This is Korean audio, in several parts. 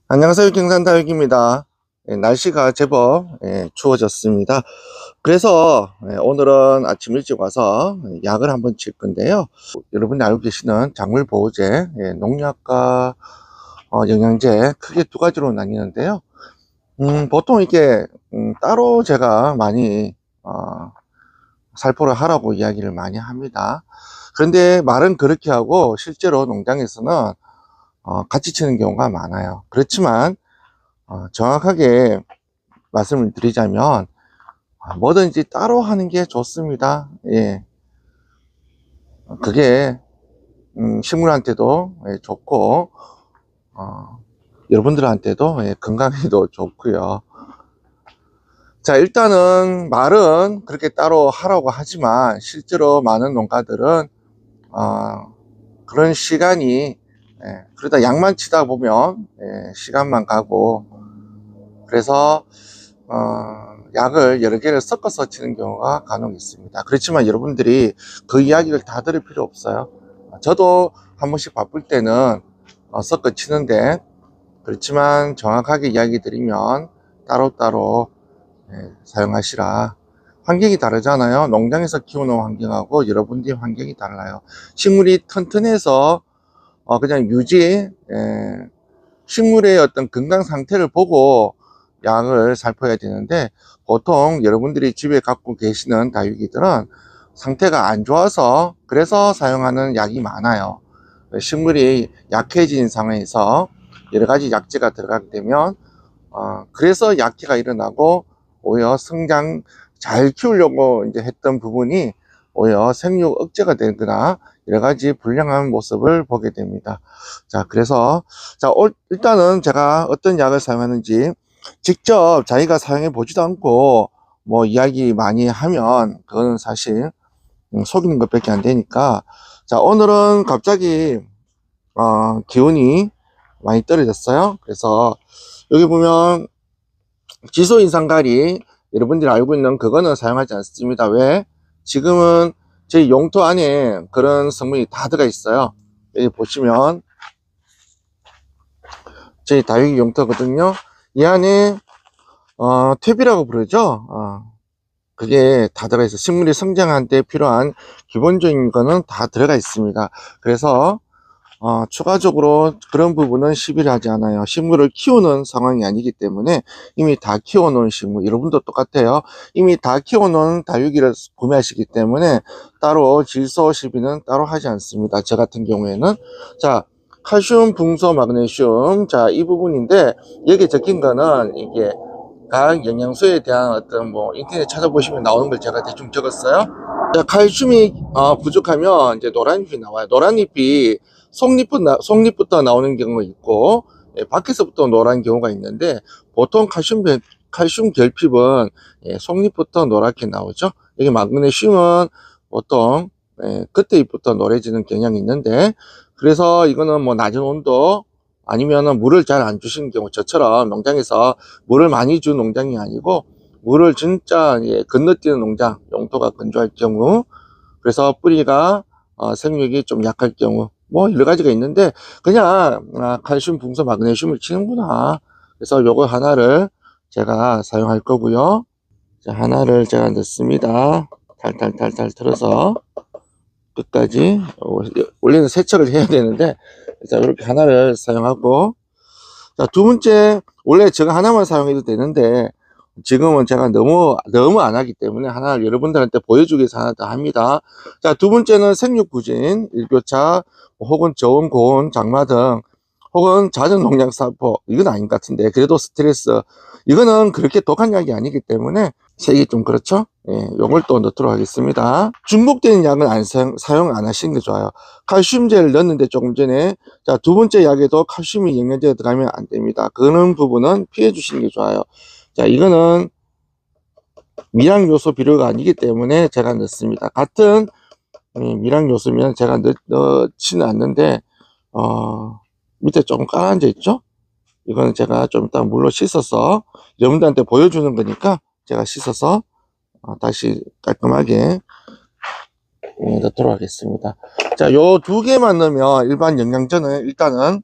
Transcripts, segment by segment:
안녕하세요. 경산다육입니다. 날씨가 제법 추워졌습니다. 그래서 오늘은 아침 일찍 와서 약을 한번 칠 건데요. 여러분이 알고 계시는 작물보호제, 농약과 영양제 크게 두 가지로 나뉘는데요. 보통 이게 따로 제가 많이 살포를 하라고 이야기를 많이 합니다. 그런데 말은 그렇게 하고 실제로 농장에서는 같이 치는 경우가 많아요. 그렇지만 정확하게 말씀을 드리자면 뭐든지 따로 하는 게 좋습니다. 예, 그게 식물한테도 좋고 여러분들한테도 건강에도 좋고요. 자, 일단은 말은 그렇게 따로 하라고 하지만 실제로 많은 농가들은 그런 시간이 그러다 약만 치다 보면 시간만 가고, 그래서 약을 여러 개를 섞어서 치는 경우가 간혹 있습니다. 그렇지만 여러분들이 그 이야기를 다 들을 필요 없어요. 저도 한 번씩 바쁠 때는 섞어 치는데, 그렇지만 정확하게 이야기 드리면 따로따로 사용하시라. 환경이 다르잖아요. 농장에서 키우는 환경하고 여러분들의 환경이 달라요. 식물이 튼튼해서 그냥 식물의 어떤 건강 상태를 보고 약을 살포해야 되는데, 보통 여러분들이 집에 갖고 계시는 다육이들은 상태가 안 좋아서 그래서 사용하는 약이 많아요. 식물이 약해진 상황에서 여러 가지 약재가 들어가게 되면 그래서 약해가 일어나고, 오히려 성장 잘 키우려고 이제 했던 부분이 오히려 생육 억제가 되거나 여러 가지 불량한 모습을 보게 됩니다. 자, 그래서 일단은 제가 어떤 약을 사용하는지 직접 자기가 사용해 보지도 않고 뭐 이야기 많이 하면 그거는 사실 속이는 것밖에 안 되니까. 자, 오늘은 갑자기 기온이 많이 떨어졌어요. 그래서 여기 보면 지수 인상가리, 여러분들이 알고 있는 그거는 사용하지 않습니다. 왜? 지금은 제 용토 안에 그런 성분이 다 들어가 있어요. 여기 보시면 제 다육이 용토거든요. 이 안에 탭이라고 부르죠. 그게 다 들어가 있어요. 식물이 성장할 때 필요한 기본적인 거는 다 들어가 있습니다. 그래서 추가적으로 그런 부분은 시비를 하지 않아요. 식물을 키우는 상황이 아니기 때문에 이미 다 키워놓은 식물, 여러분도 똑같아요. 이미 다 키워놓은 다육이를 구매하시기 때문에 따로 질소 시비는 따로 하지 않습니다. 저 같은 경우에는. 자, 칼슘, 붕소, 마그네슘. 자, 이 부분인데 여기 적힌 거는 이게 각 영양소에 대한 어떤 뭐 인터넷 찾아보시면 나오는 걸 제가 대충 적었어요. 자, 칼슘이 부족하면 이제 노란잎이 나와요. 노란잎이 속잎부터 나오는 경우가 있고, 밖에서부터 노란 경우가 있는데, 보통 칼슘 결핍은 속잎부터 노랗게 나오죠. 여기 마그네슘은 보통 겉에잎부터 노래지는 경향이 있는데, 그래서 이거는 뭐 낮은 온도 아니면은 물을 잘 안 주시는 경우, 저처럼 농장에서 물을 많이 준 농장이 아니고 물을 진짜 건너뛰는 농장, 용토가 건조할 경우, 그래서 뿌리가 생육이 좀 약할 경우, 뭐 여러 가지가 있는데 그냥 칼슘, 붕소, 마그네슘을 치는구나. 그래서 요거 하나를 제가 사용할 거고요. 자, 하나를 제가 넣습니다. 탈탈탈탈 털어서 끝까지. 원래는 세척을 해야 되는데, 자, 이렇게 하나를 사용하고, 자, 두 번째, 원래 제가 하나만 사용해도 되는데 지금은 제가 너무 안 하기 때문에 하나를 여러분들한테 보여주기 위해서 하나 더 합니다. 자, 두 번째는 생육부진, 일교차, 혹은 저온, 고온, 장마 등, 혹은 잦은 농약 살포. 이건 아닌 것 같은데 그래도 스트레스, 이거는 그렇게 독한 약이 아니기 때문에 색이 좀 그렇죠. 예, 요걸 또 넣도록 하겠습니다. 중복되는 약은 사용 안 하시는 게 좋아요. 칼슘제를 넣었는데 조금 전에, 자, 두 번째 약에도 칼슘이 영양제가 들어가면 안 됩니다. 그런 부분은 피해 주시는 게 좋아요. 자, 이거는 미량 요소 비료가 아니기 때문에 제가 넣습니다. 같은 미량 요소면 제가 넣지는 않는데, 밑에 조금 깔아앉아 있죠? 이거는 제가 좀 이따 물로 씻어서 여러분들한테 보여주는 거니까 제가 씻어서 다시 깔끔하게 넣도록 하겠습니다. 자, 요 두 개만 넣으면 일반 영양제는 일단은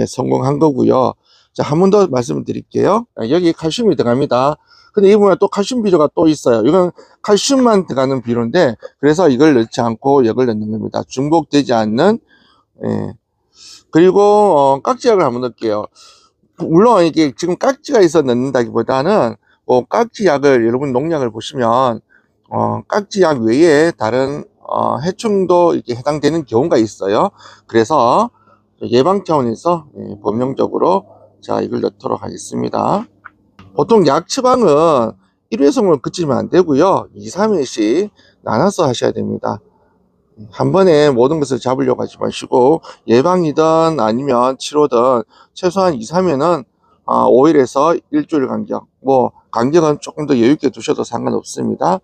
성공한 거고요. 자, 한 번 더 말씀을 드릴게요. 여기 칼슘이 들어갑니다. 근데 이 부분에 또 칼슘 비료가 또 있어요. 이건 칼슘만 들어가는 비료인데, 그래서 이걸 넣지 않고 이걸 넣는 겁니다. 중복되지 않는. 예. 그리고 깍지약을 한번 넣을게요. 물론 이게 지금 깍지가 있어 넣는다기보다는 깍지약을, 여러분 농약을 보시면 깍지약 외에 다른 해충도 이렇게 해당되는 경우가 있어요. 그래서 예방 차원에서 법령적으로 자 이걸 넣도록 하겠습니다. 보통 약 처방은 일회성으로 그치면 안 되고요, 2, 3회씩 나눠서 하셔야 됩니다. 한 번에 모든 것을 잡으려고 하지 마시고, 예방이든 아니면 치료든 최소한 2, 3회는 5일에서 일주일 간격, 뭐 간격은 조금 더 여유있게 두셔도 상관없습니다.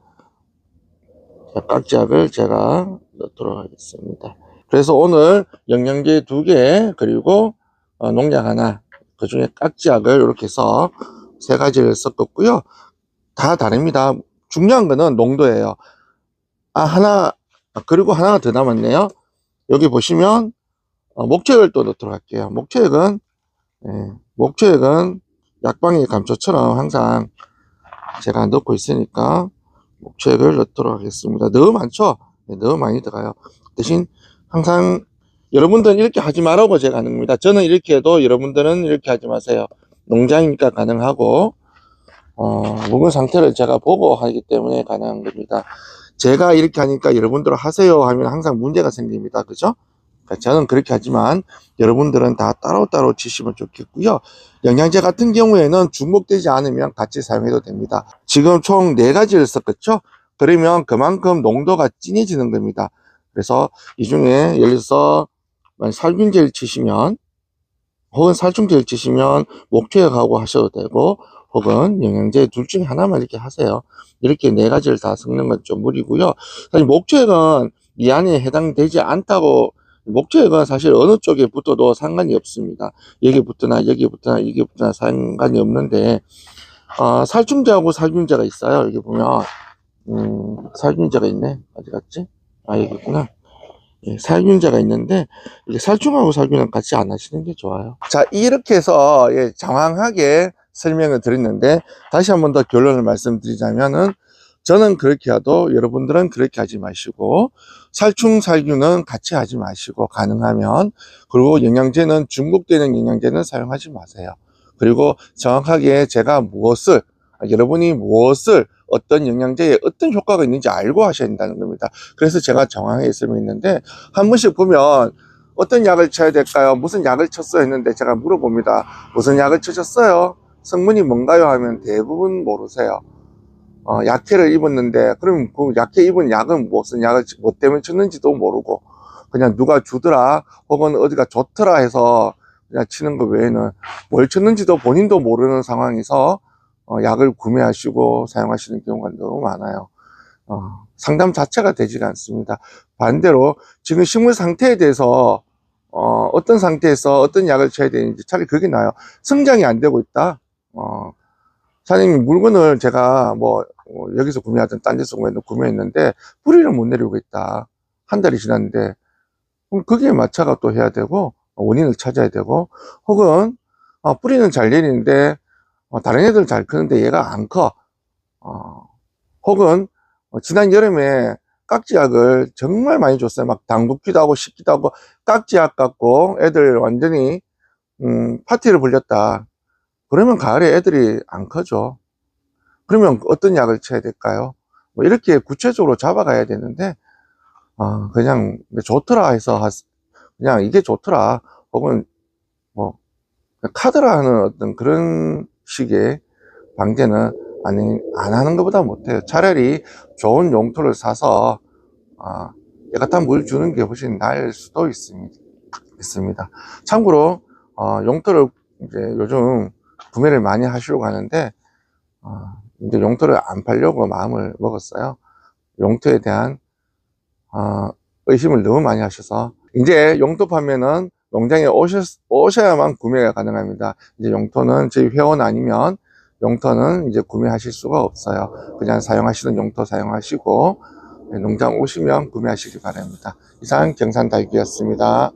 자, 깍지약을 제가 넣도록 하겠습니다. 그래서 오늘 영양제 2개 그리고 농약 하나, 그 중에 깍지약을 이렇게 해서 3가지를 섞었고요. 다 다릅니다. 중요한 거는 농도예요. 그리고 하나가 더 남았네요. 여기 보시면 목초액을 또 넣도록 할게요. 목초액은 약방의 감초처럼 항상 제가 넣고 있으니까 목초액을 넣도록 하겠습니다. 너무 많죠? 너무 많이 들어가요. 대신 항상 여러분들은 이렇게 하지 말라고 제가 하는 겁니다. 저는 이렇게 해도 여러분들은 이렇게 하지 마세요. 농장이니까 가능하고 묵은 상태를 제가 보고 하기 때문에 가능한 겁니다. 제가 이렇게 하니까 여러분들 하세요 하면 항상 문제가 생깁니다. 그죠? 그러니까 저는 그렇게 하지만 여러분들은 다 따로따로 치시면 좋겠고요. 영양제 같은 경우에는 중복되지 않으면 같이 사용해도 됩니다. 지금 총 4가지를 썼겠죠? 그러면 그만큼 농도가 진해지는 겁니다. 그래서 이 중에 예를 들어서 살균제를 치시면, 혹은 살충제를 치시면 목초액하고 하셔도 되고, 혹은 영양제 둘 중에 하나만 이렇게 하세요. 이렇게 4가지를 다 섞는 건 좀 무리고요. 사실 목초액은 이 안에 해당되지 않다고, 목초액은 사실 어느 쪽에 붙어도 상관이 없습니다. 여기 붙으나 여기 붙으나 이게 붙으나 상관이 없는데, 살충제하고 살균제가 있어요. 여기 보면 살균제가 있네. 어디 갔지? 여기 있구나. 살균제가 있는데, 이게 살충하고 살균은 같이 안 하시는 게 좋아요. 자, 이렇게 해서 장황하게 설명을 드렸는데, 다시 한 번 더 결론을 말씀드리자면은, 저는 그렇게 해도 여러분들은 그렇게 하지 마시고, 살충 살균은 같이 하지 마시고, 가능하면, 그리고 영양제는 중복되는 영양제는 사용하지 마세요. 그리고 정확하게 제가 여러분이 무엇을 어떤 영양제에 어떤 효과가 있는지 알고 하셔야 된다는 겁니다. 그래서 제가 정확하게 설명했는데, 한 번씩 보면 어떤 약을 쳐야 될까요? 무슨 약을 쳤어요? 했는데 제가 물어봅니다. 무슨 약을 치셨어요? 성분이 뭔가요? 하면 대부분 모르세요. 약해를 입었는데, 그럼 그 약해 입은 약은 무슨 약을 뭐 때문에 쳤는지도 모르고, 그냥 누가 주더라, 혹은 어디가 좋더라 해서 그냥 치는 것 외에는 뭘 쳤는지도 본인도 모르는 상황에서 약을 구매하시고 사용하시는 경우가 너무 많아요. 상담 자체가 되지가 않습니다. 반대로 지금 식물 상태에 대해서 어떤 상태에서 어떤 약을 쳐야 되는지 차라리 그게 나아요. 성장이 안 되고 있다. 사장님, 물건을 제가 여기서 구매하든 딴 데서 구매했는데 뿌리를 못 내리고 있다. 한 달이 지났는데, 그럼 거기에 맞춰가 또 해야 되고, 원인을 찾아야 되고, 혹은 뿌리는 잘 내리는데 다른 애들 잘 크는데 얘가 안 커. 혹은 지난 여름에 깍지약을 정말 많이 줬어요. 막 당붓기도 하고 씻기도 하고 깍지약 갖고 애들 완전히 파티를 불렸다. 그러면 가을에 애들이 안 커져. 그러면 어떤 약을 쳐야 될까요? 이렇게 구체적으로 잡아가야 되는데, 그냥 좋더라 해서 그냥 이게 좋더라, 혹은 카드라 하는 어떤 그런 식의 방제는 안 하는 것보다 못해요. 차라리 좋은 용토를 사서 깨끗한 물 주는 게 훨씬 나을 수도 있습니다. 참고로 용토를 이제 요즘 구매를 많이 하시려고 하는데, 이제 용토를 안 팔려고 마음을 먹었어요. 용토에 대한 의심을 너무 많이 하셔서, 이제 용토 판매는 농장에 오셔야만 구매가 가능합니다. 이제 용토는 저희 회원 아니면 용토는 이제 구매하실 수가 없어요. 그냥 사용하시는 용토 사용하시고 농장 오시면 구매하시기 바랍니다. 이상 경산달기였습니다.